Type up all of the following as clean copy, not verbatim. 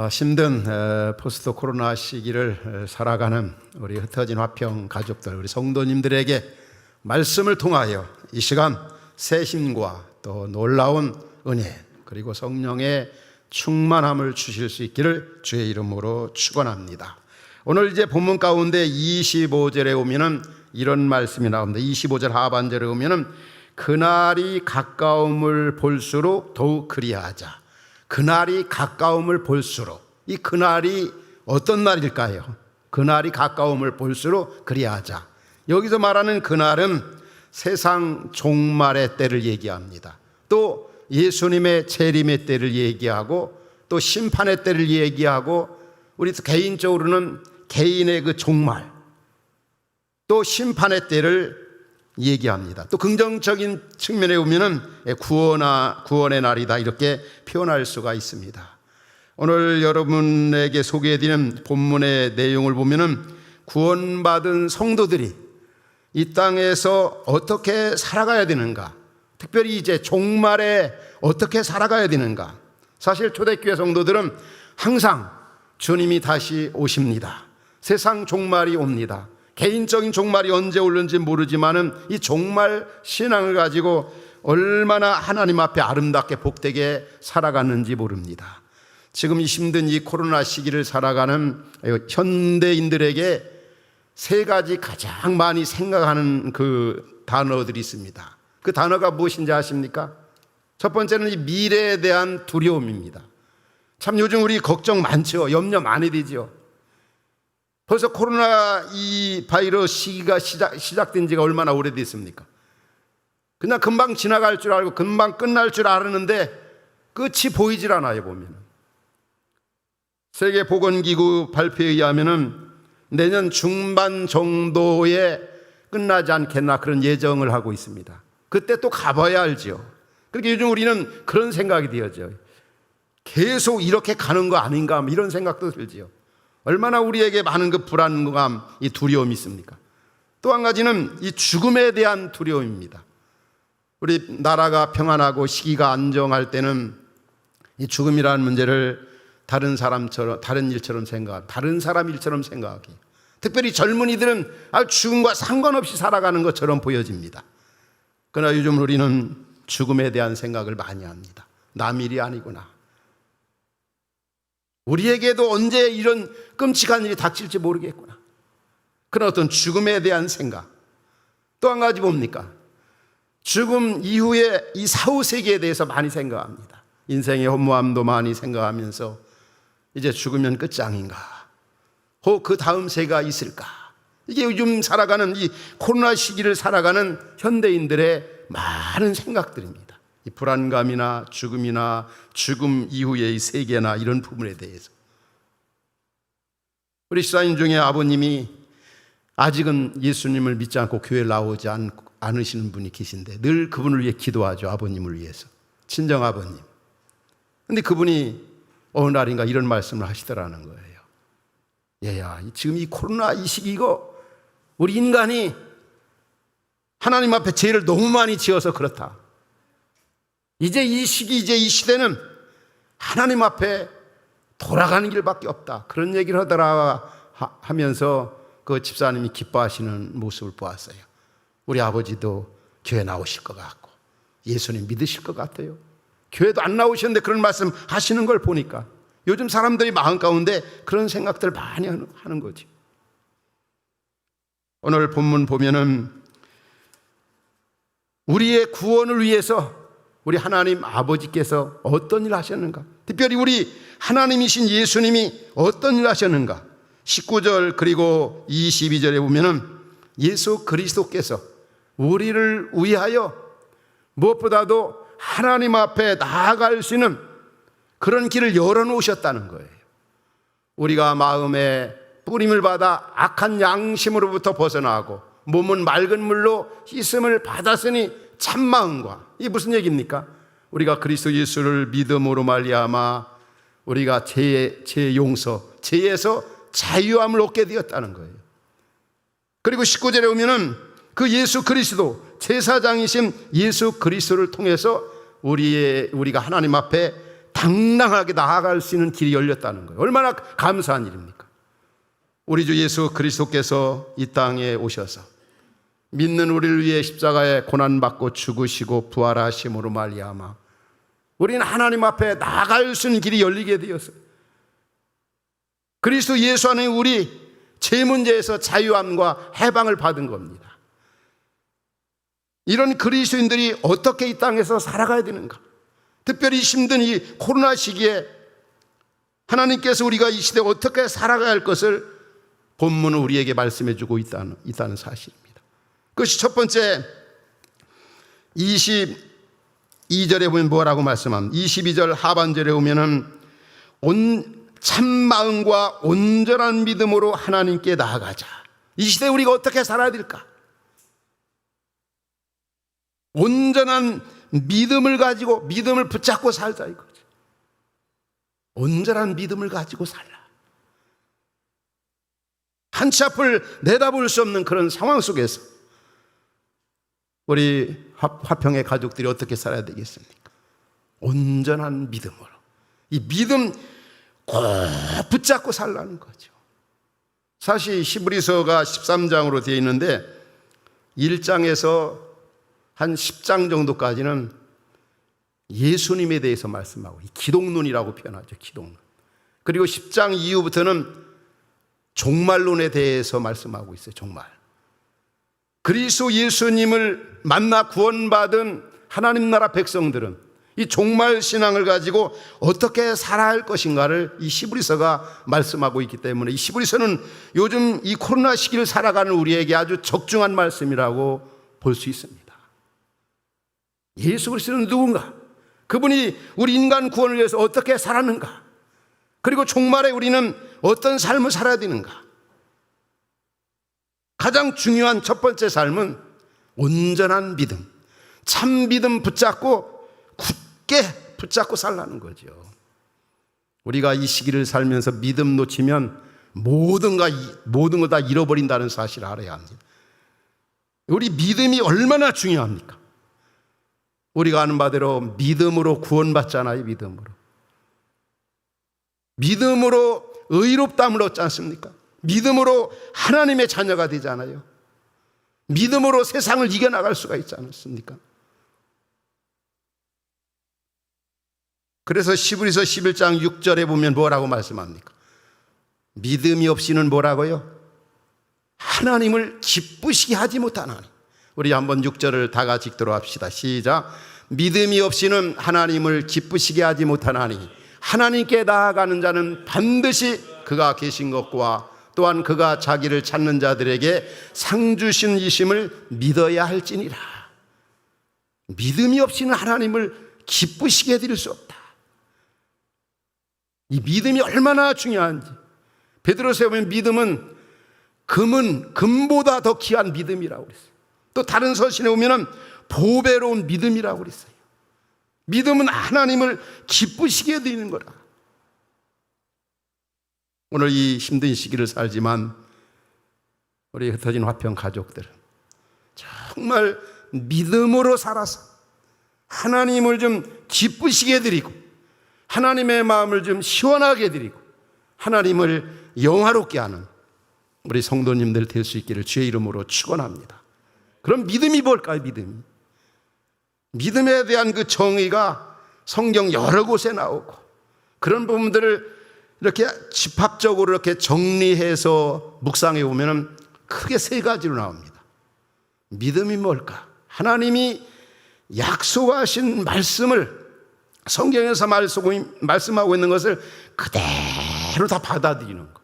힘든 포스트 코로나 시기를 살아가는 우리 흩어진 화평 가족들, 우리 성도님들에게 말씀을 통하여 이 시간 새 힘과 또 놀라운 은혜 그리고 성령의 충만함을 주실 수 있기를 주의 이름으로 축원합니다. 오늘 이제 본문 가운데 25절에 오면은 이런 말씀이 나옵니다. 25절 하반절에 오면은 그날이 가까움을 볼수록 더욱 그리하자. 그날이 가까움을 볼수록, 이 그날이 어떤 날일까요? 그날이 가까움을 볼수록 그리하자. 여기서 말하는 그날은 세상 종말의 때를 얘기합니다. 또 예수님의 재림의 때를 얘기하고 또 심판의 때를 얘기하고 우리 개인적으로는 개인의 그 종말 또 심판의 때를 얘기합니다. 또 긍정적인 측면에 보면은 구원의 날이다 이렇게 표현할 수가 있습니다. 오늘 여러분에게 소개해드리는 본문의 내용을 보면은 구원받은 성도들이 이 땅에서 어떻게 살아가야 되는가, 특별히 이제 종말에 어떻게 살아가야 되는가. 사실 초대교회 성도들은 항상 주님이 다시 오십니다. 세상 종말이 옵니다. 개인적인 종말이 언제 올는지 모르지만은 이 종말 신앙을 가지고 얼마나 하나님 앞에 아름답게 복되게 살아갔는지 모릅니다. 지금 이 힘든 이 코로나 시기를 살아가는 현대인들에게 세 가지 가장 많이 생각하는 그 단어들이 있습니다. 그 단어가 무엇인지 아십니까? 첫 번째는 이 미래에 대한 두려움입니다. 참 요즘 우리 걱정 많죠. 염려 많이 되죠. 벌써 코로나 이 바이러스 시기가 시작된 지가 얼마나 오래됐습니까? 그냥 금방 지나갈 줄 알고 금방 끝날 줄 알았는데 끝이 보이질 않아요. 보면 세계보건기구 발표에 의하면 내년 중반 정도에 끝나지 않겠나 그런 예정을 하고 있습니다. 그때 또 가봐야 알죠. 그렇게 요즘 우리는 그런 생각이 되어져요. 계속 이렇게 가는 거 아닌가 이런 생각도 들지요. 얼마나 우리에게 많은 그 불안감, 이 두려움이 있습니까? 또 한 가지는 이 죽음에 대한 두려움입니다. 우리 나라가 평안하고 시기가 안정할 때는 이 죽음이라는 문제를 다른 사람처럼, 다른 일처럼 생각하고 다른 사람 일처럼 생각하기. 특별히 젊은이들은 죽음과 상관없이 살아가는 것처럼 보여집니다. 그러나 요즘 우리는 죽음에 대한 생각을 많이 합니다. 남 일이 아니구나. 우리에게도 언제 이런 끔찍한 일이 닥칠지 모르겠구나. 그런 어떤 죽음에 대한 생각. 또 한 가지 뭡니까? 죽음 이후에 이 사후세계에 대해서 많이 생각합니다. 인생의 허무함도 많이 생각하면서 이제 죽으면 끝장인가? 그 다음 세가 있을까? 이게 요즘 살아가는 이 코로나 시기를 살아가는 현대인들의 많은 생각들입니다. 이 불안감이나 죽음이나 죽음 이후의 이 세계나 이런 부분에 대해서 우리 시사인 중에 아버님이 아직은 예수님을 믿지 않고 교회에 나오지 않으시는 분이 계신데 늘 그분을 위해 기도하죠. 아버님을 위해서. 친정 아버님. 근데 그분이 어느 날인가 이런 말씀을 하시더라는 거예요. 얘야, 지금 이 코로나 이 시기 이거 우리 인간이 하나님 앞에 죄를 너무 많이 지어서 그렇다. 이제 이 시기, 이제 이 시대는 하나님 앞에 돌아가는 길밖에 없다. 그런 얘기를 하면서 그 집사님이 기뻐하시는 모습을 보았어요. 우리 아버지도 교회 나오실 것 같고 예수님 믿으실 것 같아요. 교회도 안 나오셨는데 그런 말씀 하시는 걸 보니까 요즘 사람들이 마음 가운데 그런 생각들 많이 하는 거지. 오늘 본문 보면은 우리의 구원을 위해서 우리 하나님 아버지께서 어떤 일을 하셨는가? 특별히 우리 하나님이신 예수님이 어떤 일을 하셨는가? 19절 그리고 22절에 보면은 예수 그리스도께서 우리를 위하여 무엇보다도 하나님 앞에 나아갈 수 있는 그런 길을 열어놓으셨다는 거예요. 우리가 마음에 뿌림을 받아 악한 양심으로부터 벗어나고 몸은 맑은 물로 씻음을 받았으니 참마음과, 이게 무슨 얘기입니까? 우리가 그리스도 예수를 믿음으로 말미암아 우리가 죄 용서, 죄에서 자유함을 얻게 되었다는 거예요. 그리고 19절에 오면은 그 예수 그리스도, 제사장이신 예수 그리스도를 통해서 우리가 하나님 앞에 당당하게 나아갈 수 있는 길이 열렸다는 거예요. 얼마나 감사한 일입니까? 우리 주 예수 그리스도께서 이 땅에 오셔서 믿는 우리를 위해 십자가에 고난받고 죽으시고 부활하심으로 말미암아 우리는 하나님 앞에 나아갈 수 있는 길이 열리게 되었어요. 그리스도 예수 안에 우리 죄 문제에서 자유함과 해방을 받은 겁니다. 이런 그리스도인들이 어떻게 이 땅에서 살아가야 되는가? 특별히 힘든 이 코로나 시기에 하나님께서 우리가 이 시대에 어떻게 살아가야 할 것을 본문은 우리에게 말씀해 주고 있다는 사실입니다. 그것이 첫 번째, 22절에 보면 뭐라고 말씀합니까? 22절 하반절에 보면은 참마음과 온전한 믿음으로 하나님께 나아가자. 이 시대에 우리가 어떻게 살아야 될까? 온전한 믿음을 가지고 믿음을 붙잡고 살자 이거죠. 온전한 믿음을 가지고 살라. 한치 앞을 내다볼 수 없는 그런 상황 속에서 우리 화평의 가족들이 어떻게 살아야 되겠습니까? 온전한 믿음으로. 이 믿음 꼭 붙잡고 살라는 거죠. 사실 히브리서가 13장으로 되어 있는데 1장에서 한 10장 정도까지는 예수님에 대해서 말씀하고 기독론이라고 표현하죠. 기독론. 그리고 10장 이후부터는 종말론에 대해서 말씀하고 있어요. 종말. 그리스도 예수님을 만나 구원받은 하나님 나라 백성들은 이 종말 신앙을 가지고 어떻게 살아야 할 것인가를 이 히브리서가 말씀하고 있기 때문에 이 히브리서는 요즘 이 코로나 시기를 살아가는 우리에게 아주 적중한 말씀이라고 볼 수 있습니다. 예수 그리스도는 누군가? 그분이 우리 인간 구원을 위해서 어떻게 살았는가? 그리고 종말에 우리는 어떤 삶을 살아야 되는가? 가장 중요한 첫 번째 삶은 온전한 믿음, 참 믿음 붙잡고 굳게 붙잡고 살라는 거죠. 우리가 이 시기를 살면서 믿음 놓치면 모든 걸 다 잃어버린다는 사실을 알아야 합니다. 우리 믿음이 얼마나 중요합니까? 우리가 아는 바대로 믿음으로 구원받잖아요. 믿음으로 의롭다함을 얻지 않습니까? 믿음으로 하나님의 자녀가 되잖아요. 믿음으로 세상을 이겨나갈 수가 있지 않습니까? 그래서 히브리서 11장 6절에 보면 뭐라고 말씀합니까? 믿음이 없이는 뭐라고요? 하나님을 기쁘시게 하지 못하나니. 우리 한번 6절을 다 같이 읽도록 합시다. 시작. 믿음이 없이는 하나님을 기쁘시게 하지 못하나니 하나님께 나아가는 자는 반드시 그가 계신 것과 또한 그가 자기를 찾는 자들에게 상 주신 이심을 믿어야 할지니라. 믿음이 없이는 하나님을 기쁘시게 해드릴 수 없다. 이 믿음이 얼마나 중요한지. 베드로서에 보면 믿음은 금보다 더 귀한 믿음이라고 그랬어요. 또 다른 서신에 보면 보배로운 믿음이라고 그랬어요. 믿음은 하나님을 기쁘시게 해드리는 거라. 오늘 이 힘든 시기를 살지만 우리 흩어진 화평 가족들은 정말 믿음으로 살아서 하나님을 좀 기쁘시게 해드리고 하나님의 마음을 좀 시원하게 해드리고 하나님을 영화롭게 하는 우리 성도님들 될 수 있기를 주의 이름으로 축원합니다. 그럼 믿음이 뭘까요? 믿음에 대한 그 정의가 성경 여러 곳에 나오고 그런 부분들을 이렇게 집합적으로 이렇게 정리해서 묵상해 보면 크게 세 가지로 나옵니다. 믿음이 뭘까? 하나님이 약속하신 말씀을 성경에서 말씀하고 있는 것을 그대로 다 받아들이는 것.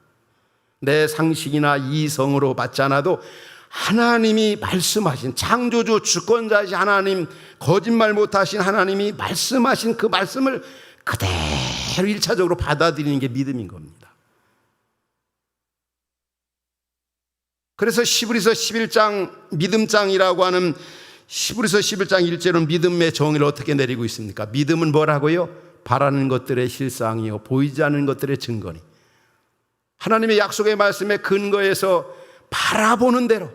내 상식이나 이성으로 받지 않아도 하나님이 말씀하신 창조주 주권자이신 하나님, 거짓말 못하신 하나님이 말씀하신 그 말씀을 그대로 일차적으로 받아들이는 게 믿음인 겁니다. 그래서 히브리서 11장 믿음장이라고 하는 히브리서 11장 1절은 믿음의 정의를 어떻게 내리고 있습니까? 믿음은 뭐라고요? 바라는 것들의 실상이요 보이지 않는 것들의 증거니. 하나님의 약속의 말씀에 근거해서 바라보는 대로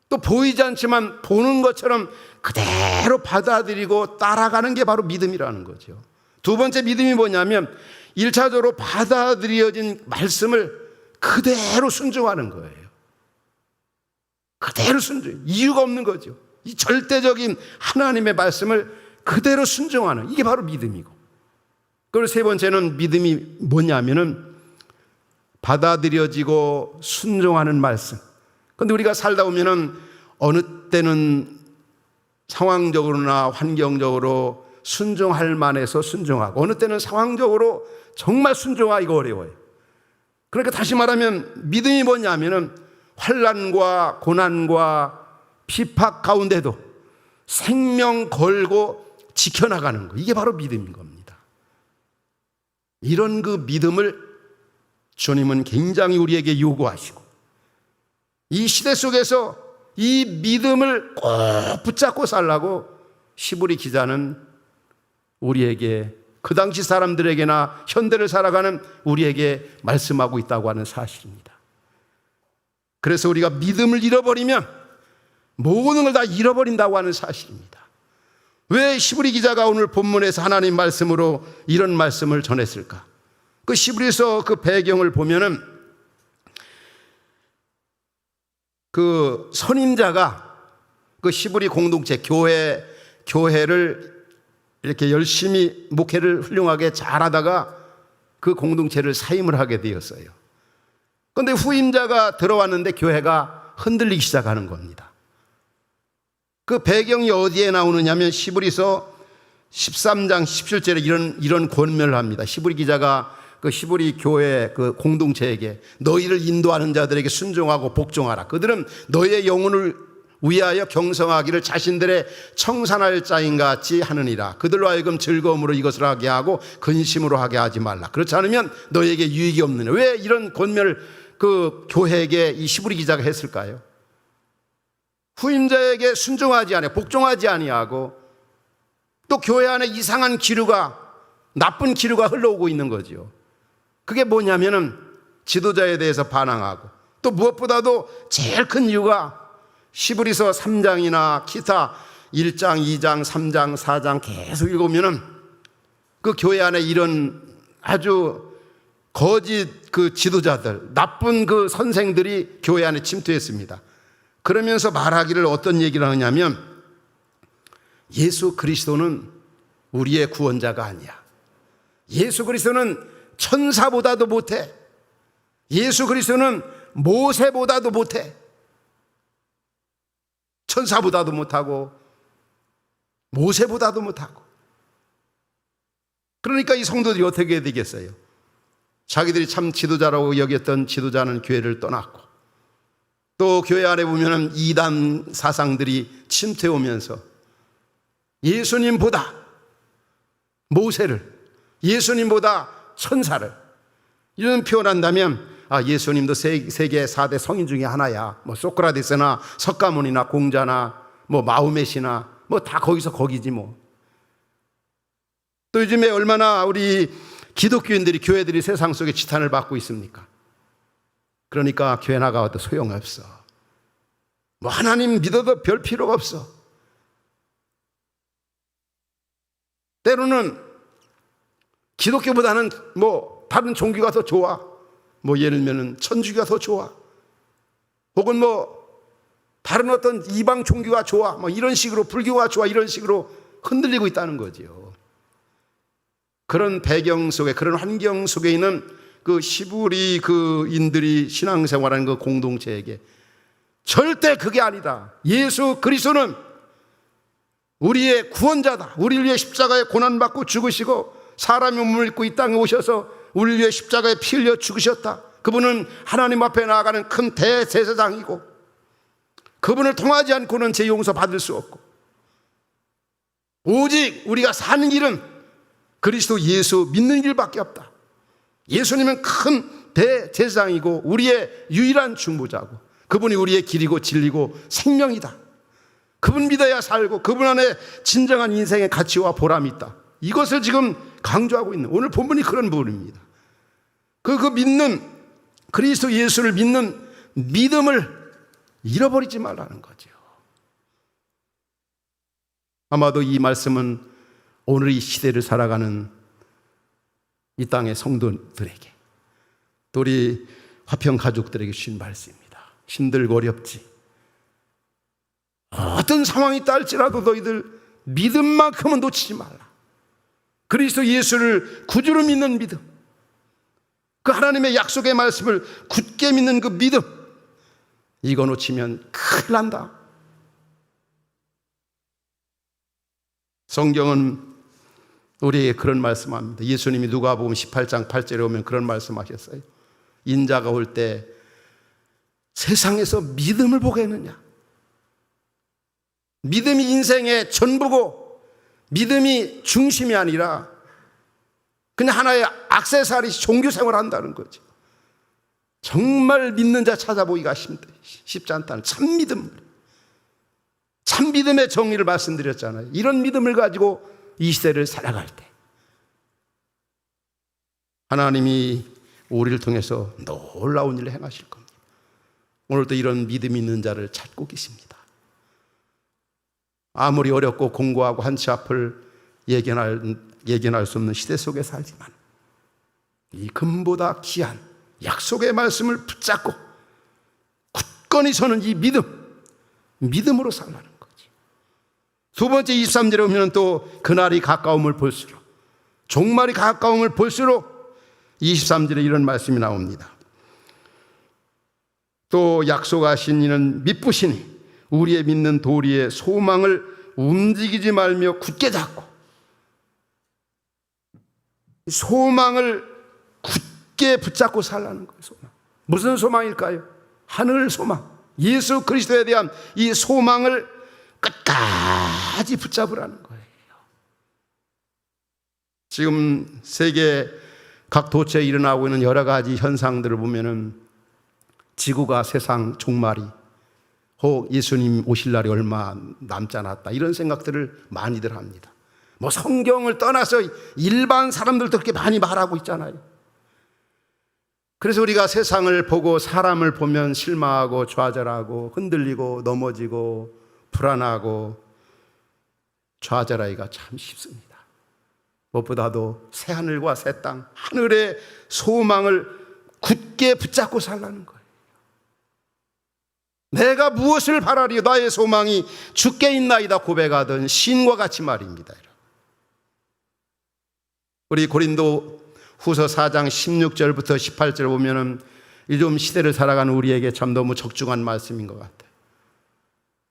또 보이지 않지만 보는 것처럼 그대로 받아들이고 따라가는 게 바로 믿음이라는 거죠. 두 번째 믿음이 뭐냐면 1차적으로 받아들여진 말씀을 그대로 순종하는 거예요. 그대로 순종. 이유가 없는 거죠. 이 절대적인 하나님의 말씀을 그대로 순종하는, 이게 바로 믿음이고. 그리고 세 번째는 믿음이 뭐냐면은 받아들여지고 순종하는 말씀. 그런데 우리가 살다 보면은 어느 때는 상황적으로나 환경적으로 순종할 만해서 순종하고, 어느 때는 상황적으로 정말 순종하기가 어려워요. 그러니까 다시 말하면 믿음이 뭐냐면은 환난과 고난과 피팍 가운데도 생명 걸고 지켜나가는 거, 이게 바로 믿음인 겁니다. 이런 그 믿음을 주님은 굉장히 우리에게 요구하시고, 이 시대 속에서 이 믿음을 꼭 붙잡고 살라고 시브리 기자는 우리에게, 그 당시 사람들에게나 현대를 살아가는 우리에게 말씀하고 있다고 하는 사실입니다. 그래서 우리가 믿음을 잃어버리면 모든 걸 다 잃어버린다고 하는 사실입니다. 왜 시브리 기자가 오늘 본문에서 하나님 말씀으로 이런 말씀을 전했을까? 그 시브리서 그 배경을 보면은 그 선임자가 그 시브리 공동체 교회를 이렇게 열심히 목회를 훌륭하게 잘하다가 그 공동체를 사임을 하게 되었어요. 그런데 후임자가 들어왔는데 교회가 흔들리기 시작하는 겁니다. 그 배경이 어디에 나오느냐면 시브리서 13장 17절에 이런 권면을 합니다. 시브리 기자가 그 시브리 교회 그 공동체에게 너희를 인도하는 자들에게 순종하고 복종하라. 그들은 너희의 영혼을 위하여 경성하기를 자신들의 청산할 자인 같이 하느니라. 그들로 하여금 즐거움으로 이것을 하게 하고 근심으로 하게 하지 말라. 그렇지 않으면 너희에게 유익이 없느냐. 왜 이런 권면을 그 교회에게 이 시브리 기자가 했을까요? 후임자에게 순종하지 아니하고 복종하지 아니하고 또 교회 안에 이상한 기류가, 나쁜 기류가 흘러오고 있는 거죠. 그게 뭐냐면은 지도자에 대해서 반항하고, 또 무엇보다도 제일 큰 이유가 시브리서 3장이나 기타 1장, 2장, 3장, 4장 계속 읽으면은 그 교회 안에 이런 아주 거짓 그 지도자들, 나쁜 그 선생들이 교회 안에 침투했습니다. 그러면서 말하기를 어떤 얘기를 하냐면 예수 그리스도는 우리의 구원자가 아니야. 예수 그리스도는 천사보다도 못해. 예수 그리스도는 모세보다도 못해. 천사보다도 못하고 모세보다도 못하고. 그러니까 이 성도들이 어떻게 해야 되겠어요? 자기들이 참 지도자라고 여겼던 지도자는 교회를 떠났고, 또 교회 안에 보면 이단 사상들이 침투해 오면서 예수님보다 모세를, 예수님보다 천사를 이런 표현한다면 예수님도 세계 4대 성인 중에 하나야. 뭐 소크라테스나 석가모니나 공자나 뭐 마호멧이나 뭐 다 거기서 거기지 뭐. 또 요즘에 얼마나 우리 기독교인들이, 교회들이 세상 속에 지탄을 받고 있습니까? 그러니까 교회 나가도 소용없어. 뭐 하나님 믿어도 별 필요가 없어. 때로는 기독교보다는 뭐 다른 종교가 더 좋아. 뭐 예를 들면 천주교가 더 좋아. 혹은 뭐 다른 어떤 이방 종교가 좋아. 뭐 이런 식으로, 불교가 좋아. 이런 식으로 흔들리고 있다는 거죠. 그런 배경 속에, 그런 환경 속에 있는 그 시브리 그 인들이 신앙생활하는 그 공동체에게 절대 그게 아니다. 예수 그리스도는 우리의 구원자다. 우리를 위해 십자가에 고난받고 죽으시고 사람의 몸을 입고 이 땅에 오셔서 우리를 위해 십자가에 피 흘려 죽으셨다. 그분은 하나님 앞에 나아가는 큰 대제사장이고, 그분을 통하지 않고는 죄 용서 받을 수 없고, 오직 우리가 사는 길은 그리스도 예수 믿는 길밖에 없다. 예수님은 큰 대제사장이고 우리의 유일한 중보자고, 그분이 우리의 길이고 진리고 생명이다. 그분 믿어야 살고 그분 안에 진정한 인생의 가치와 보람이 있다. 이것을 지금 강조하고 있는 오늘 본문이 그런 부분입니다. 그 믿는 그리스도 예수를 믿는 믿음을 잃어버리지 말라는 거죠. 아마도 이 말씀은 오늘 이 시대를 살아가는 이 땅의 성도들에게, 또 우리 화평 가족들에게 주신 말씀입니다. 힘들고 어렵지, 어떤 상황이 딸지라도 너희들 믿음만큼은 놓치지 말라. 그리스도 예수를 구주로 믿는 믿음, 그 하나님의 약속의 말씀을 굳게 믿는 그 믿음, 이거 놓치면 큰일 난다. 성경은 우리에게 그런 말씀합니다. 예수님이 누가복음 18장 8절에 오면 그런 말씀하셨어요. 인자가 올 때 세상에서 믿음을 보겠느냐? 믿음이 인생의 전부고 믿음이 중심이 아니라 그냥 하나의 액세서리, 종교생활을 한다는 거죠. 정말 믿는 자 찾아보기가 쉽지 않다는 참 믿음의 정의를 말씀드렸잖아요. 이런 믿음을 가지고 이 시대를 살아갈 때 하나님이 우리를 통해서 놀라운 일을 행하실 겁니다. 오늘도 이런 믿음 있는 자를 찾고 계십니다. 아무리 어렵고 공고하고 한치 앞을 예견할 수 없는 시대 속에 살지만 이 금보다 귀한 약속의 말씀을 붙잡고 굳건히 서는 이 믿음으로 살라는 거지. 두 번째 23절에 보면 또 그날이 가까움을 볼수록, 종말이 가까움을 볼수록 23절에 이런 말씀이 나옵니다. 또 약속하신 이는 미쁘시니 우리의 믿는 도리의 소망을 움직이지 말며 굳게 잡고, 소망을 굳게 붙잡고 살라는 거예요. 소망. 무슨 소망일까요? 하늘 소망, 예수 그리스도에 대한 이 소망을 끝까지 붙잡으라는 거예요. 지금 세계 각 도처에 일어나고 있는 여러 가지 현상들을 보면은 지구가 세상 종말이, 혹 예수님 오실 날이 얼마 남지 않았다, 이런 생각들을 많이들 합니다. 뭐 성경을 떠나서 일반 사람들도 그렇게 많이 말하고 있잖아요. 그래서 우리가 세상을 보고 사람을 보면 실망하고 좌절하고 흔들리고 넘어지고 불안하고 좌절하기가 참 쉽습니다. 무엇보다도 새 하늘과 새 땅, 하늘의 소망을 굳게 붙잡고 살라는 거예요. 내가 무엇을 바라리요? 나의 소망이 주께 있나이다 고백하던 시인과 같이 말입니다. 우리 고린도 후서 4장 16절부터 18절 보면은 요즘 시대를 살아가는 우리에게 참 너무 적중한 말씀인 것 같아요.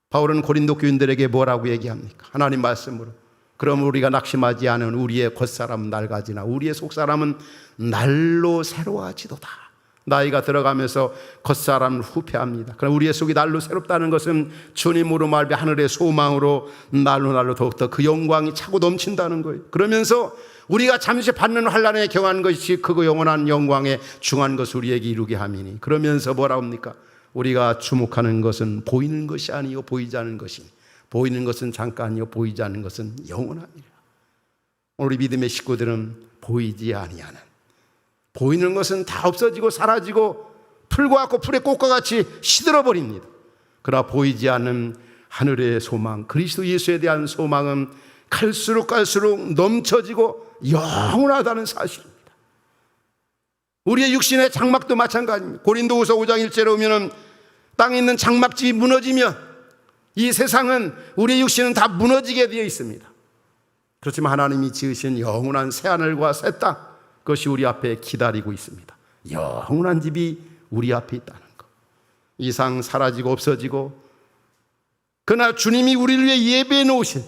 바울은 고린도 교인들에게 뭐라고 얘기합니까? 하나님 말씀으로, 그럼 우리가 낙심하지 않은 우리의 겉사람은 낡아지나 우리의 속사람은 날로 새로워지도다. 나이가 들어가면서 겉사람은 후패합니다. 그럼 우리의 속이 날로 새롭다는 것은 주님으로 말미 하늘의 소망으로 날로 더욱더 그 영광이 차고 넘친다는 거예요. 그러면서 우리가 잠시 받는 환난에 경한 것이 그 영원한 영광에 중한 것을 우리에게 이루게 함이니, 그러면서 뭐라 합니까? 우리가 주목하는 것은 보이는 것이 아니요 보이지 않는 것이니, 보이는 것은 잠깐이요 보이지 않는 것은 영원하니라. 우리 믿음의 식구들은 보이지 아니하는, 보이는 것은 다 없어지고 사라지고 풀과 같고 풀의 꽃과 같이 시들어버립니다. 그러나 보이지 않는 하늘의 소망, 그리스도 예수에 대한 소망은 갈수록 넘쳐지고 영원하다는 사실입니다. 우리의 육신의 장막도 마찬가지입니다. 고린도후서 5장 1절에 오면은 땅에 있는 장막집이 무너지면 이 세상은, 우리의 육신은 다 무너지게 되어 있습니다. 그렇지만 하나님이 지으신 영원한 새하늘과 새 땅, 그것이 우리 앞에 기다리고 있습니다. 영원한 집이 우리 앞에 있다는 것. 이상 사라지고 없어지고 그날 주님이 우리를 위해 예배해 놓으신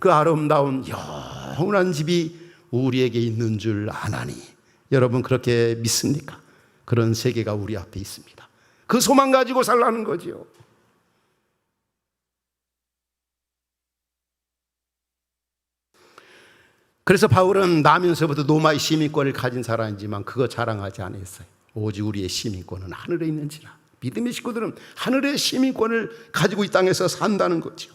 그 아름다운 영원한 집이 우리에게 있는 줄 아나니, 여러분 그렇게 믿습니까? 그런 세계가 우리 앞에 있습니다. 그 소망 가지고 살라는 거지요. 그래서 바울은 나면서부터 로마의 시민권을 가진 사람이지만 그거 자랑하지 않았어요. 오직 우리의 시민권은 하늘에 있는지라. 믿음의 식구들은 하늘의 시민권을 가지고 이 땅에서 산다는 거죠.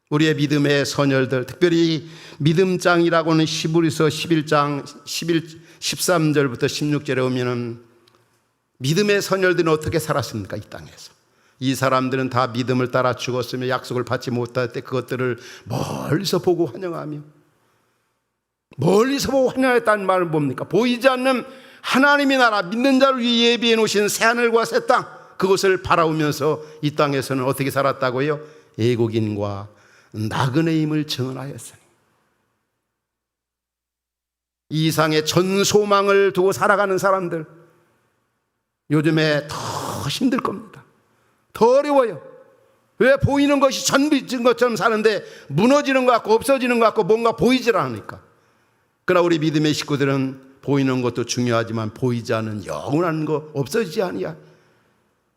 우리의 믿음의 선열들, 특별히 믿음장이라고는 히브리서 11장 13절부터 16절에 오면은 믿음의 선열들은 어떻게 살았습니까? 이 땅에서 이 사람들은 다 믿음을 따라 죽었으며 약속을 받지 못할 때 그것들을 멀리서 보고 환영하며 멀리서 보고 환영했다는 말은 뭡니까? 보이지 않는 하나님의 나라, 믿는 자를 위해 예비해 놓으신 새하늘과 새 땅, 그것을 바라보면서 이 땅에서는 어떻게 살았다고요? 애국인과 나그네임을 증언하였으니. 이 이상의 전 소망을 두고 살아가는 사람들, 요즘에 더 힘들 겁니다. 더 어려워요. 왜? 보이는 것이 전부인 것처럼 사는데 무너지는 것 같고 없어지는 것 같고 뭔가 보이질 않으니까. 그러나 우리 믿음의 식구들은 보이는 것도 중요하지만 보이지 않는 영원한 거, 없어지지 아니야.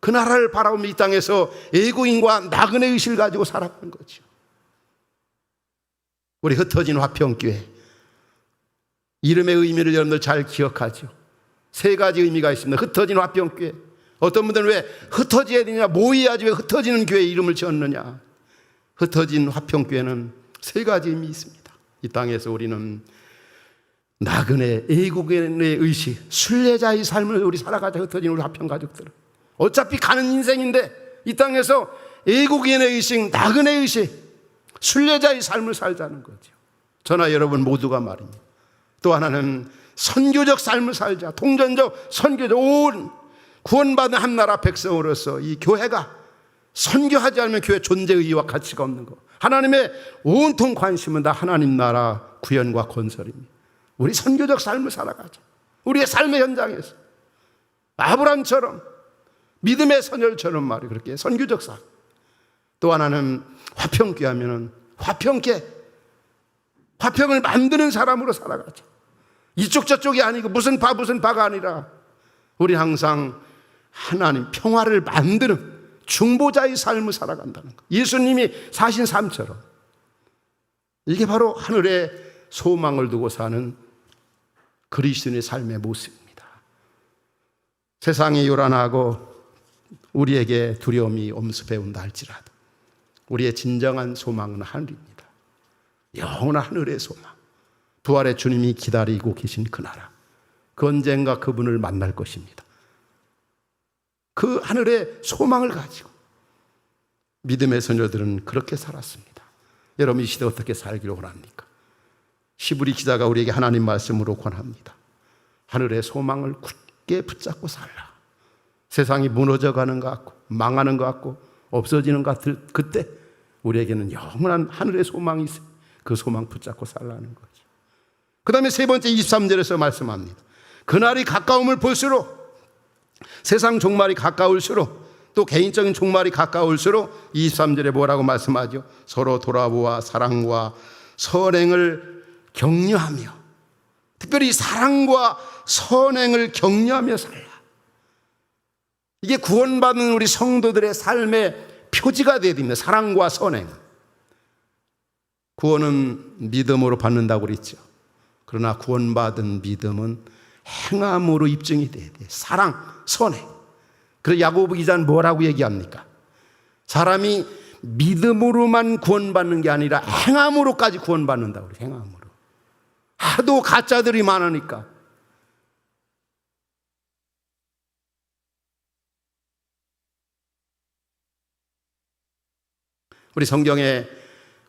그 나라를 바라보며 이 땅에서 애국인과 나그네 의식을 가지고 살아가는 거죠. 우리 흩어진 화평교회, 이름의 의미를 여러분들 잘 기억하죠. 세 가지 의미가 있습니다. 흩어진 화평교회. 어떤 분들은 왜 흩어져야 되냐, 모여야지 왜 흩어지는 교회 이름을 지었느냐. 흩어진 화평교회는 세 가지 의미 있습니다. 이 땅에서 우리는 나그네, 애국인의 의식, 순례자의 삶을 우리 살아가자. 흩어진 우리 화평가족들은 어차피 가는 인생인데 이 땅에서 애국인의 의식, 나그네 의식, 순례자의 삶을 살자는 거죠. 저나 여러분 모두가 말입니다. 또 하나는 선교적 삶을 살자. 통전적, 선교적, 온 구원받은 한 나라 백성으로서 이 교회가 선교하지 않으면 교회 존재 의의와 가치가 없는 거. 하나님의 온통 관심은 다 하나님 나라 구현과 건설입니다. 우리 선교적 삶을 살아가자. 우리의 삶의 현장에서 아브람처럼, 믿음의 선열처럼 말이 그렇게 선교적 삶. 또 하나는 화평케 하면은 화평케, 화평을 만드는 사람으로 살아가자. 이쪽 저쪽이 아니고 무슨 바가 아니라 우리 항상 하나님 평화를 만드는 중보자의 삶을 살아간다는 것. 예수님이 사신 삶처럼. 이게 바로 하늘의 소망을 두고 사는 그리스도인의 삶의 모습입니다. 세상이 요란하고 우리에게 두려움이 엄습해온다 할지라도 우리의 진정한 소망은 하늘입니다. 영원한 하늘의 소망. 부활의 주님이 기다리고 계신 그 나라. 그 언젠가 그분을 만날 것입니다. 그 하늘의 소망을 가지고 믿음의 소녀들은 그렇게 살았습니다. 여러분 이 시대 어떻게 살기를 원합니까? 히브리 기자가 우리에게 하나님 말씀으로 권합니다. 하늘의 소망을 굳게 붙잡고 살라. 세상이 무너져가는 것 같고 망하는 것 같고 없어지는 것 같을 그때 우리에게는 영원한 하늘의 소망이 있어요. 그 소망 붙잡고 살라는 거죠. 그 다음에 세 번째 23절에서 말씀합니다. 그날이 가까움을 볼수록, 세상 종말이 가까울수록, 또 개인적인 종말이 가까울수록 23절에 뭐라고 말씀하죠? 서로 돌아보아 사랑과 선행을 격려하며, 특별히 사랑과 선행을 격려하며 살라. 이게 구원받은 우리 성도들의 삶의 표지가 되어야 됩니다. 사랑과 선행. 구원은 믿음으로 받는다고 그랬죠. 그러나 구원받은 믿음은 행함으로 입증이 돼야 돼요. 사랑, 선행. 그래서 야고보 기자는 뭐라고 얘기합니까? 사람이 믿음으로만 구원받는 게 아니라 행함으로까지 구원받는다고 그래요. 행함으로. 하도 가짜들이 많으니까. 우리 성경에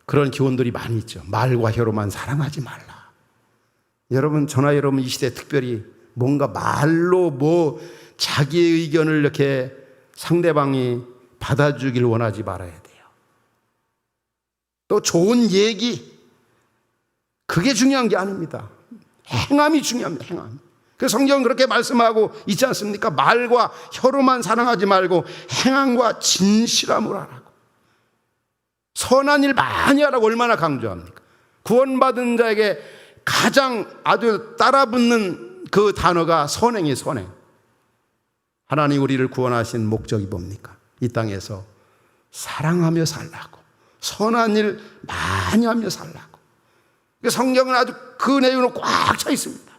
그런 교훈들이 많이 있죠. 말과 혀로만 사랑하지 말라. 여러분, 저나 여러분 이 시대에 특별히 뭔가 말로 자기의 의견을 이렇게 상대방이 받아주길 원하지 말아야 돼요. 또 좋은 얘기, 그게 중요한 게 아닙니다. 행함이 중요합니다. 행함. 그래서 성경은 그렇게 말씀하고 있지 않습니까? 말과 혀로만 사랑하지 말고 행함과 진실함으로 하라고. 선한 일 많이 하라고 얼마나 강조합니까? 구원받은 자에게 가장 아주 따라붙는 그 단어가 선행이에요. 선행. 하나님 우리를 구원하신 목적이 뭡니까? 이 땅에서 사랑하며 살라고, 선한 일 많이 하며 살라고. 성경은 아주 그 내용으로 꽉 차 있습니다.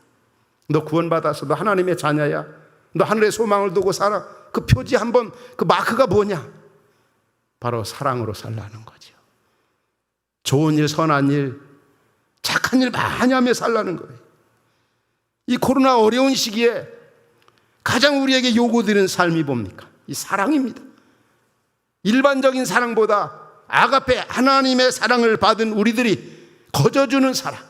너 구원받아서 너 하나님의 자녀야, 너 하늘의 소망을 두고 살아. 그 표지 한번, 그 마크가 뭐냐? 바로 사랑으로 살라는 거죠. 좋은 일, 선한 일, 착한 일 많이 하며 살라는 거예요. 이 코로나 어려운 시기에 가장 우리에게 요구드리는 삶이 뭡니까? 이 사랑입니다. 일반적인 사랑보다 아가페, 하나님의 사랑을 받은 우리들이 거저주는 사랑,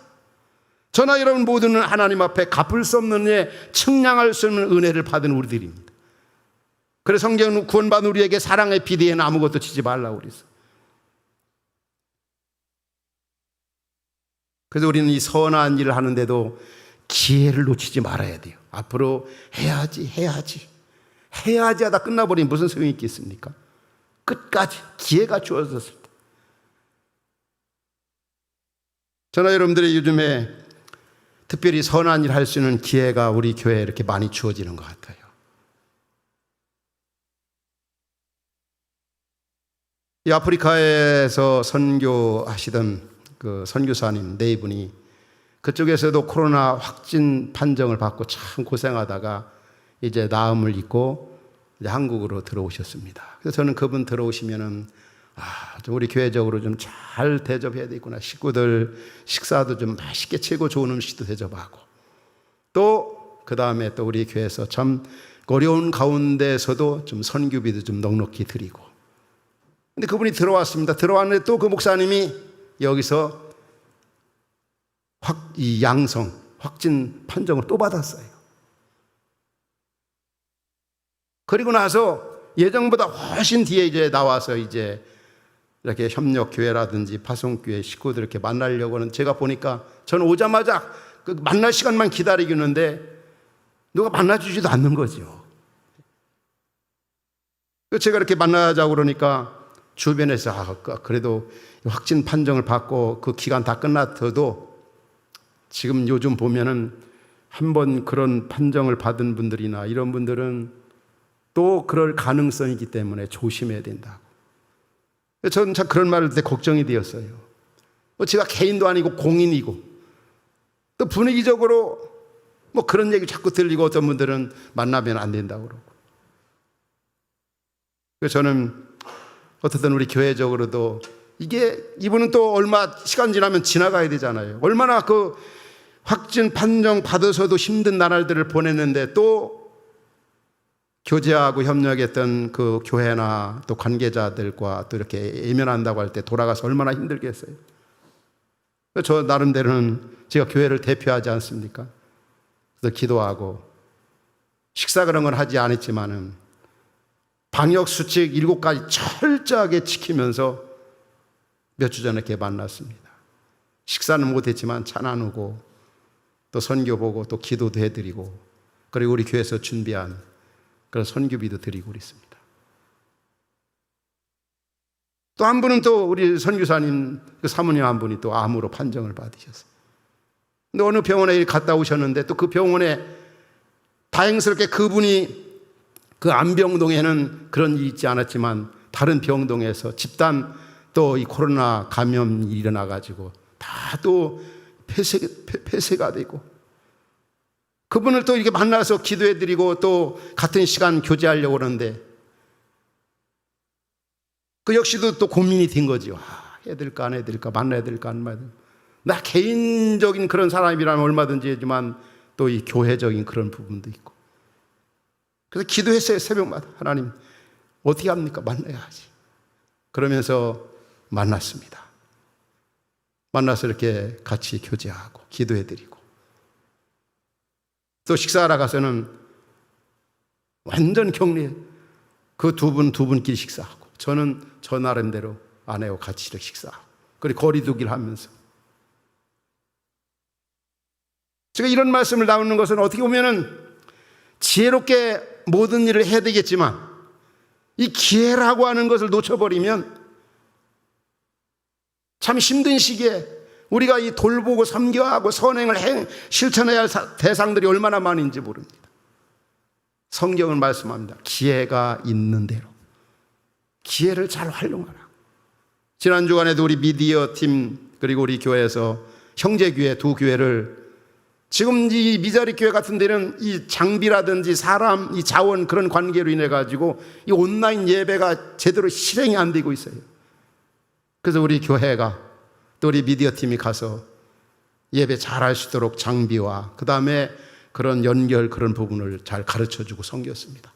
저나 여러분 모두는 하나님 앞에 갚을 수 없는 측량할 수 없는 은혜를 받은 우리들입니다. 그래서 성경은 구원받은 우리에게 사랑의 비대에는 아무것도 지지 말라고 그랬어요. 그래서 우리는 이 선한 일을 하는데도 기회를 놓치지 말아야 돼요. 앞으로 해야지 하다 끝나버리면 무슨 소용이 있겠습니까? 끝까지 기회가 주어졌을 때. 저나 여러분들이 요즘에 특별히 선한 일 할 수 있는 기회가 우리 교회에 이렇게 많이 주어지는 것 같아요. 이 아프리카에서 선교하시던 그 선교사님 네 분이 그쪽에서도 코로나 확진 판정을 받고 참 고생하다가 이제 나음을 입고 이제 한국으로 들어오셨습니다. 그래서 저는 그분 들어오시면은 좀 우리 교회적으로 좀 잘 대접해야 되겠구나. 식구들 식사도 좀 맛있게 최고 좋은 음식도 대접하고 또 그 다음에 또 우리 교회에서 참 어려운 가운데서도 좀 선교비도 좀 넉넉히 드리고. 근데 그분이 들어왔습니다. 들어왔는데 또 그 목사님이 여기서 이 양성 확진 판정을 또 받았어요. 그리고 나서 예정보다 훨씬 뒤에 이제 나와서 이제 이렇게 협력교회라든지 파송교회 식구들 이렇게 만나려고는 제가 보니까 저는 오자마자 그 만날 시간만 기다리고 있는데 누가 만나주지도 않는 거죠. 제가 이렇게 만나자고 그러니까 주변에서 그래도 확진 판정을 받고 그 기간 다 끝났어도 지금 요즘 보면은 한번 그런 판정을 받은 분들이나 이런 분들은 또 그럴 가능성이 있기 때문에 조심해야 된다고. 저는 참 그런 말을 듣때 걱정이 되었어요. 제가 개인도 아니고 공인이고 또 분위기적으로 뭐 그런 얘기 자꾸 들리고 어떤 분들은 만나면 안 된다고 그러고. 그래서 저는 어떻든 우리 교회적으로도 이분은 또 얼마 시간 지나면 지나가야 되잖아요. 얼마나 그 확진 판정 받아서도 힘든 나날들을 보냈는데 또 교제하고 협력했던 그 교회나 또 관계자들과 또 이렇게 예면한다고 할 때 돌아가서 얼마나 힘들겠어요. 저 나름대로는 제가 교회를 대표하지 않습니까? 그래서 기도하고 식사 그런 건 하지 않았지만은 방역수칙 7가지 철저하게 지키면서 몇 주 전에 이렇게 만났습니다. 식사는 못했지만 차 나누고 또 선교 보고 또 기도도 해드리고 그리고 우리 교회에서 준비한 그런 선교비도 드리고 그랬습니다. 또 한 분은 또 우리 선교사님 그 사모님 한 분이 또 암으로 판정을 받으셨어요. 근데 어느 병원에 갔다 오셨는데 또 그 병원에 다행스럽게 그분이 그 암병동에는 그런 일이 있지 않았지만 다른 병동에서 집단 또 이 코로나 감염이 일어나가지고 다 또 폐쇄가 되고 그분을 또 이렇게 만나서 기도해드리고 또 같은 시간 교제하려고 그러는데 그 역시도 또 고민이 된 거죠. 해야 될까 안 해야 될까 만나야 될까 안 만나야 될까. 나 개인적인 그런 사람이라면 얼마든지 하지만 또 이 교회적인 그런 부분도 있고 그래서 기도했어요. 새벽마다. 하나님 어떻게 합니까? 만나야지. 그러면서 만났습니다. 만나서 이렇게 같이 교제하고 기도해드리고 또 식사하러 가서는 완전 격리해. 그 두 분끼리 식사하고 저는 저 나름대로 아내와 같이 이렇게 식사하고 그리고 거리 두기를 하면서 제가 이런 말씀을 나누는 것은 어떻게 보면은 지혜롭게 모든 일을 해야 되겠지만 이 기회라고 하는 것을 놓쳐버리면 참 힘든 시기에 우리가 이 돌보고 섬겨하고 선행을 실천해야 할 대상들이 얼마나 많은지 모릅니다. 성경은 말씀합니다. 기회가 있는 대로 기회를 잘 활용하라. 지난 주간에도 우리 미디어 팀 그리고 우리 교회에서 형제교회 두 교회를 지금 이 미자리 교회 같은 데는 이 장비라든지 사람, 이 자원 그런 관계로 인해 가지고 이 온라인 예배가 제대로 실행이 안 되고 있어요. 그래서 우리 교회가 또 우리 미디어 팀이 가서 예배 잘 할 수 있도록 장비와 그 다음에 그런 연결 그런 부분을 잘 가르쳐주고 섬겼습니다.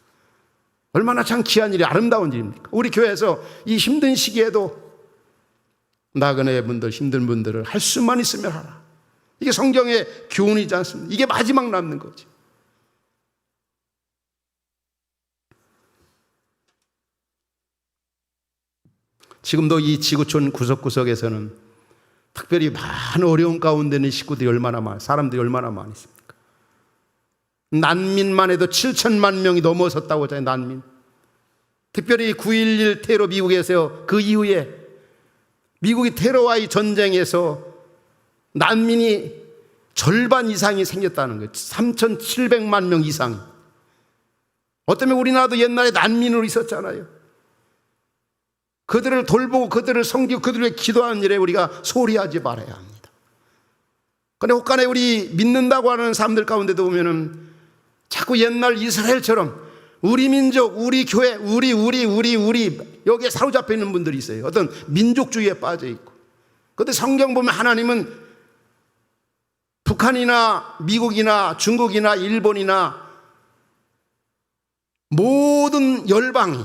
얼마나 참 귀한 일이 아름다운 일입니까? 우리 교회에서 이 힘든 시기에도 나그네 분들 힘든 분들을 할 수만 있으면 하라. 이게 성경의 교훈이지 않습니까? 이게 마지막 남는 거지. 지금도 이 지구촌 구석구석에서는 특별히 많은 어려운 가운데 있는 식구들이 얼마나 많아, 사람들이 얼마나 많이 있습니까? 난민만 해도 7천만 명이 넘어섰다고 하잖아요. 난민. 특별히 9.11 테러 미국에서 그 이후에 미국이 테러와의 전쟁에서 난민이 절반 이상이 생겼다는 거예요. 3,700만 명 이상. 어쩌면 우리나라도 옛날에 난민으로 있었잖아요. 그들을 돌보고 그들을 섬기고 그들을 기도하는 일에 우리가 소홀히 하지 말아야 합니다. 그런데 혹간에 우리 믿는다고 하는 사람들 가운데도 보면은 자꾸 옛날 이스라엘처럼 우리 민족, 우리 교회, 우리 여기에 사로잡혀 있는 분들이 있어요. 어떤 민족주의에 빠져 있고. 그런데 성경 보면 하나님은 북한이나 미국이나 중국이나 일본이나 모든 열방이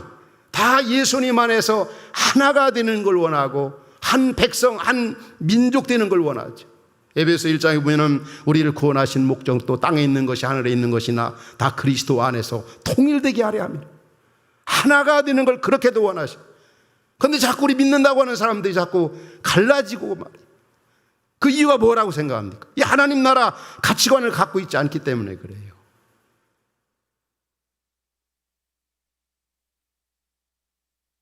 다 예수님 안에서 하나가 되는 걸 원하고 한 백성, 한 민족 되는 걸 원하죠. 에베소 1장에 보면 우리를 구원하신 목적도 땅에 있는 것이 하늘에 있는 것이나 다 그리스도 안에서 통일되게 하려 합니다. 하나가 되는 걸 그렇게도 원하셔. 그런데 자꾸 우리 믿는다고 하는 사람들이 자꾸 갈라지고 말이에요. 그 이유가 뭐라고 생각합니까? 이 하나님 나라 가치관을 갖고 있지 않기 때문에 그래요.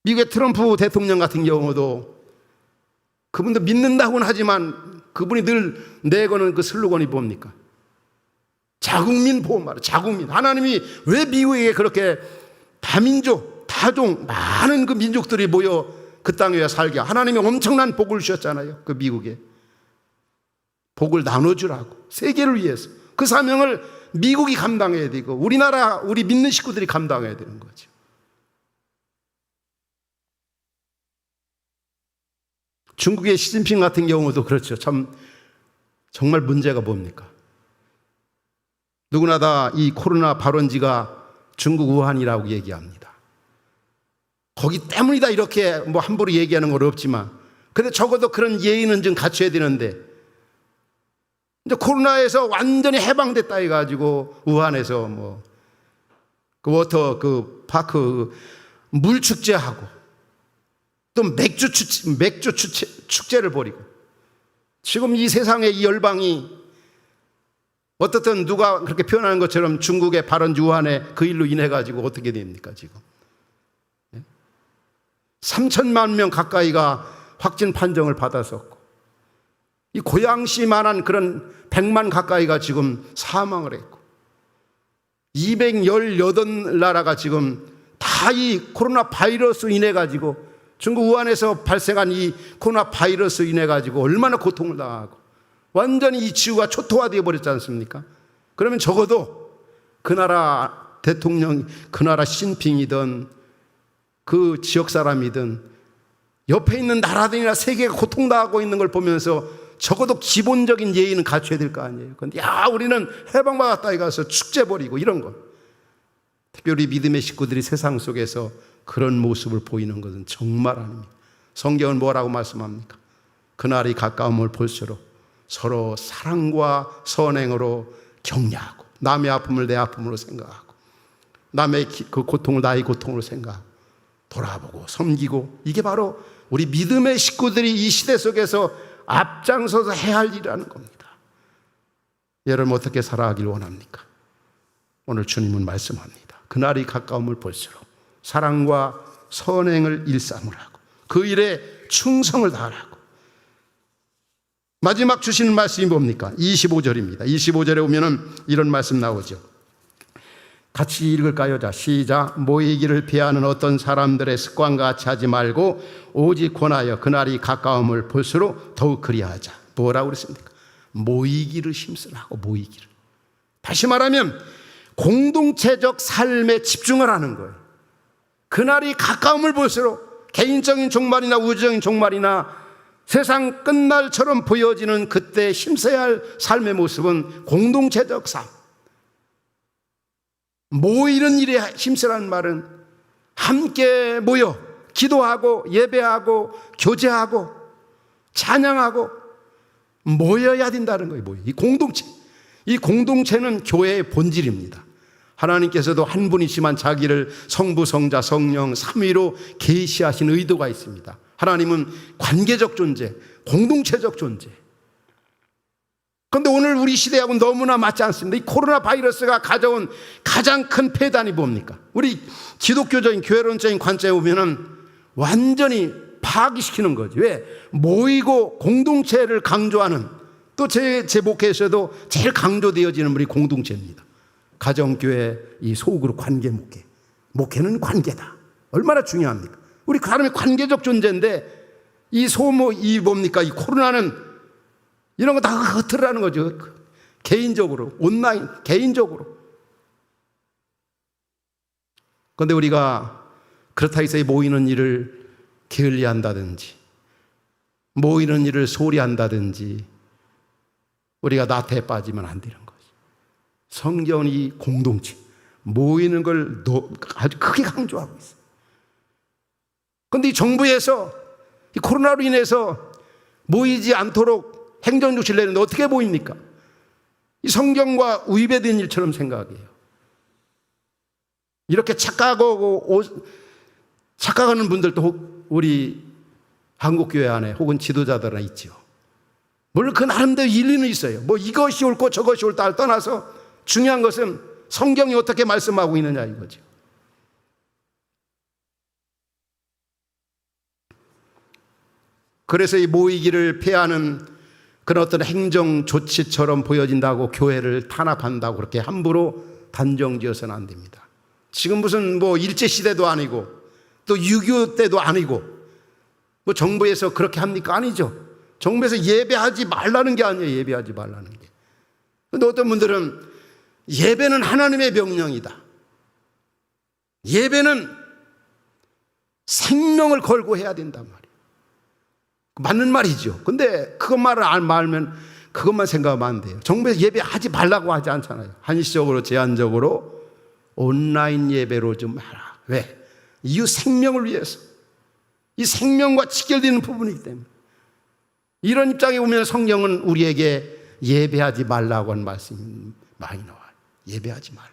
미국의 트럼프 대통령 같은 경우도 그분도 믿는다고는 하지만 그분이 늘 내거는 그 슬로건이 뭡니까? 자국민 보호 말이에요. 자국민. 하나님이 왜 미국에게 그렇게 다민족, 다종, 많은 그 민족들이 모여 그 땅에 살게 하나님이 엄청난 복을 주셨잖아요. 그 미국에. 복을 나눠주라고. 세계를 위해서. 그 사명을 미국이 감당해야 되고 우리나라, 우리 믿는 식구들이 감당해야 되는 거죠. 중국의 시진핑 같은 경우도 그렇죠. 정말 문제가 뭡니까? 누구나 다 이 코로나 발원지가 중국 우한이라고 얘기합니다. 거기 때문이다 이렇게 뭐 함부로 얘기하는 건 어렵지만 근데 적어도 그런 예의는 좀 갖춰야 되는데 이제 코로나에서 완전히 해방됐다 해가지고 우한에서 뭐 그 워터 그 파크 물 축제하고 또 맥주 축제를 벌이고 지금 이 세상의 이 열방이 어떻든 누가 그렇게 표현하는 것처럼 중국의 발원지 우한에 그 일로 인해 가지고 어떻게 됩니까 지금 3천만 명 가까이가 확진 판정을 받았었고 이 고양시만한 그런 100만 가까이가 지금 사망을 했고 218나라가 지금 다 이 코로나 바이러스 인해 가지고 중국 우한에서 발생한 이 코로나 바이러스 인해 가지고 얼마나 고통을 당하고 완전히 이 지구가 초토화되어 버렸지 않습니까? 그러면 적어도 그 나라 대통령, 그 나라 시진핑이든 그 지역 사람이든 옆에 있는 나라들이나 세계가 고통당하고 있는 걸 보면서 적어도 기본적인 예의는 갖춰야 될 거 아니에요. 그런데 우리는 해방받았다 가서 축제 벌이고 이런 거. 특별히 믿음의 식구들이 세상 속에서 그런 모습을 보이는 것은 정말 아닙니다. 성경은 뭐라고 말씀합니까? 그날이 가까움을 볼수록 서로 사랑과 선행으로 격려하고 남의 아픔을 내 아픔으로 생각하고 남의 그 고통을 나의 고통으로 생각하고 돌아보고 섬기고 이게 바로 우리 믿음의 식구들이 이 시대 속에서 앞장서서 해야 할 일이라는 겁니다. 여러분 어떻게 살아가길 원합니까? 오늘 주님은 말씀합니다. 그날이 가까움을 볼수록 사랑과 선행을 일삼으라고 그 일에 충성을 다하라고. 마지막 주시는 말씀이 뭡니까? 25절입니다. 25절에 오면은 이런 말씀 나오죠. 같이 읽을까요? 자, 시작. 모이기를 피하는 어떤 사람들의 습관과 같이 하지 말고 오직 권하여 그날이 가까움을 볼수록 더욱 그리하자. 뭐라고 그랬습니까? 모이기를 힘쓰라고. 모이기를. 다시 말하면 공동체적 삶에 집중을 하는 거예요. 그날이 가까움을 볼수록 개인적인 종말이나 우주적인 종말이나 세상 끝날처럼 보여지는 그때 힘써야 할 삶의 모습은 공동체적 삶. 모이는 일에 힘쓰라는 말은 함께 모여 기도하고 예배하고 교제하고 찬양하고 모여야 된다는 거예요. 이 공동체. 이 공동체는 교회의 본질입니다. 하나님께서도 한 분이시만 자기를 성부, 성자, 성령, 삼위로 계시하신 의도가 있습니다. 하나님은 관계적 존재, 공동체적 존재. 그런데 오늘 우리 시대하고는 너무나 맞지 않습니다. 이 코로나 바이러스가 가져온 가장 큰 폐단이 뭡니까? 우리 기독교적인 교회론적인 관점에 보면은 완전히 파기시키는 거죠. 왜? 모이고 공동체를 강조하는, 또 제 목회에서도 제일 강조되어지는 우리 공동체입니다. 가정교회, 이 소그룹 관계 목회. 목회는 관계다. 얼마나 중요합니까? 우리 사람이 관계적 존재인데 이 뭡니까? 이 코로나는 이런 거 다 흩으라는 거죠. 개인적으로, 온라인, 개인적으로. 그런데 우리가 그렇다 해서 모이는 일을 게을리한다든지, 모이는 일을 소홀히 한다든지, 우리가 나태에 빠지면 안 되는 거죠. 성경은 이 공동체, 모이는 걸 아주 크게 강조하고 있어요. 그런데 이 정부에서 이 코로나로 인해서 모이지 않도록 행정조치를 내는데 어떻게 보입니까? 이 성경과 위배된 일처럼 생각해요. 이렇게 착각하는 분들도 우리 한국교회 안에 혹은 지도자들은 있죠. 물론 그 나름대로 일리는 있어요. 뭐 이것이 옳고 저것이 옳다를 떠나서 중요한 것은 성경이 어떻게 말씀하고 있느냐 이거죠. 그래서 이 모이기를 폐하는 그런 어떤 행정 조치처럼 보여진다고 교회를 탄압한다고 그렇게 함부로 단정지어서는 안 됩니다. 지금 무슨 뭐 일제시대도 아니고 또 6.25 때도 아니고 뭐 정부에서 그렇게 합니까? 아니죠. 정부에서 예배하지 말라는 게 아니에요. 예배하지 말라는 게. 그런데 어떤 분들은 예배는 하나님의 명령이다. 예배는 생명을 걸고 해야 된단 말이에요. 맞는 말이죠. 근데 그것만을 알면 그것만 생각하면 안 돼요. 정부에서 예배하지 말라고 하지 않잖아요. 한시적으로 제한적으로 온라인 예배로 좀 하라. 왜? 이웃 생명을 위해서. 이 생명과 직결되는 부분이기 때문에. 이런 입장에 보면 성경은 우리에게 예배하지 말라고 하는 말씀이 많이 나와요. 예배하지 말라.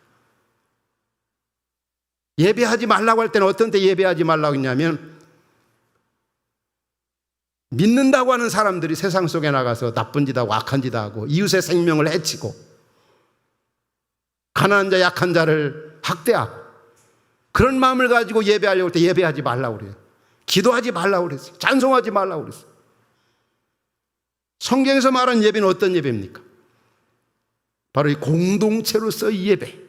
예배하지 말라고 할 때는 어떤 때 예배하지 말라고 했냐면 믿는다고 하는 사람들이 세상 속에 나가서 나쁜 짓 하고 악한 짓 하고 이웃의 생명을 해치고 가난한 자 약한 자를 학대하고 그런 마음을 가지고 예배하려고 할 때 예배하지 말라고 그래요. 기도하지 말라고 그랬어요. 찬송하지 말라고 그랬어요. 성경에서 말하는 예배는 어떤 예배입니까? 바로 이 공동체로서의 예배,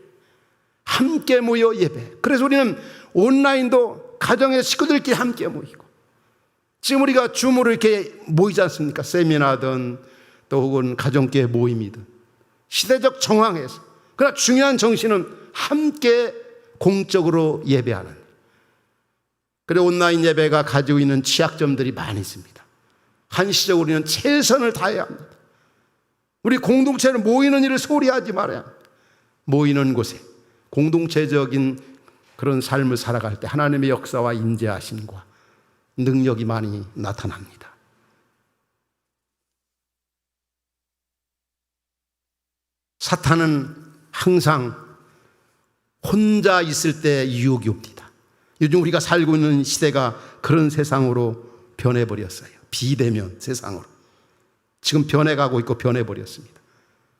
함께 모여 예배. 그래서 우리는 온라인도 가정의 식구들끼리 함께 모이고, 지금 우리가 줌으로 이렇게 모이지 않습니까? 세미나든 또 혹은 가정교회 모임이든 시대적 정황에서. 그러나 중요한 정신은 함께 공적으로 예배하는. 그래 온라인 예배가 가지고 있는 취약점들이 많이 있습니다. 한시적으로 우리는 최선을 다해야 합니다. 우리 공동체는 모이는 일을 소홀히 하지 말아야 합니다. 모이는 곳에 공동체적인 그런 삶을 살아갈 때 하나님의 역사와 인재하심과 능력이 많이 나타납니다. 사탄은 항상 혼자 있을 때 유혹이 옵니다. 요즘 우리가 살고 있는 시대가 그런 세상으로 변해버렸어요. 비대면 세상으로. 지금 변해가고 있고 변해버렸습니다.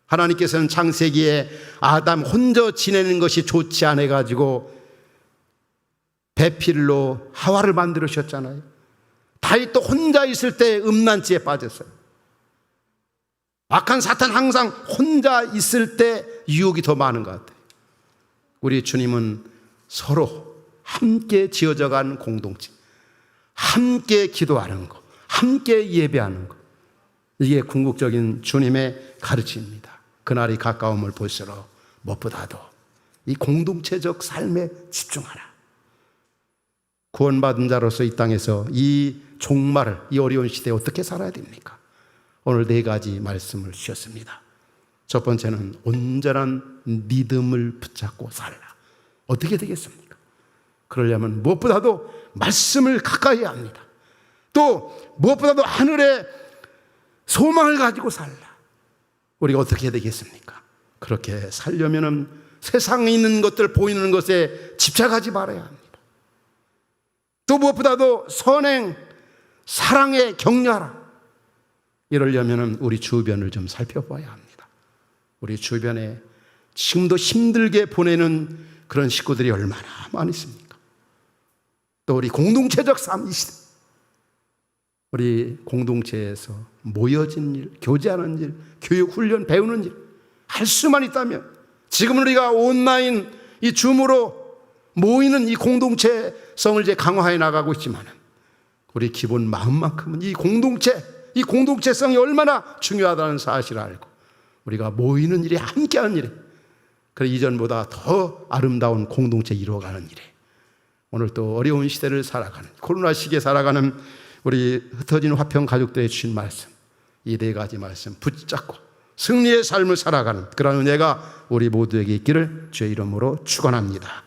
하나님께서는 창세기에 아담 혼자 지내는 것이 좋지 않아가지고 배필로 하와를 만들으셨잖아요. 다윗도 혼자 있을 때 음란죄에 빠졌어요. 악한 사탄 항상 혼자 있을 때 유혹이 더 많은 것 같아요. 우리 주님은 서로 함께 지어져가는 공동체, 함께 기도하는 것, 함께 예배하는 것, 이게 궁극적인 주님의 가르침입니다. 그날이 가까움을 볼수록 무엇보다도 이 공동체적 삶에 집중하라. 구원받은 자로서 이 땅에서 이 종말을, 이 어려운 시대에 어떻게 살아야 됩니까? 오늘 4가지 말씀을 주셨습니다. 첫 번째는 온전한 믿음을 붙잡고 살라. 어떻게 되겠습니까? 그러려면 무엇보다도 말씀을 가까이 해야 합니다. 또 무엇보다도 하늘의 소망을 가지고 살라. 우리가 어떻게 해야 되겠습니까? 그렇게 살려면은 세상에 있는 것들, 보이는 것에 집착하지 말아야 합니다. 또 무엇보다도 선행, 사랑에 격려하라. 이러려면은 우리 주변을 좀 살펴봐야 합니다. 우리 주변에 지금도 힘들게 보내는 그런 식구들이 얼마나 많이 있습니까? 또 우리 공동체적 삶, 이 시대, 우리 공동체에서 모여진 일, 교제하는 일, 교육, 훈련, 배우는 일 할 수만 있다면, 지금은 우리가 온라인 이 줌으로 모이는 이 공동체성을 이제 강화해 나가고 있지만, 우리 기본 마음만큼은 이 공동체성이 얼마나 중요하다는 사실을 알고 우리가 모이는 일에, 함께하는 일에, 그래 이전보다 더 아름다운 공동체 이루어가는 일에, 오늘 또 어려운 시대를 살아가는, 코로나 시기에 살아가는 우리 흩어진 화평 가족들의 주신 말씀, 이 네 가지 말씀 붙잡고 승리의 삶을 살아가는 그런 은혜가 우리 모두에게 있기를 주의 이름으로 축원합니다.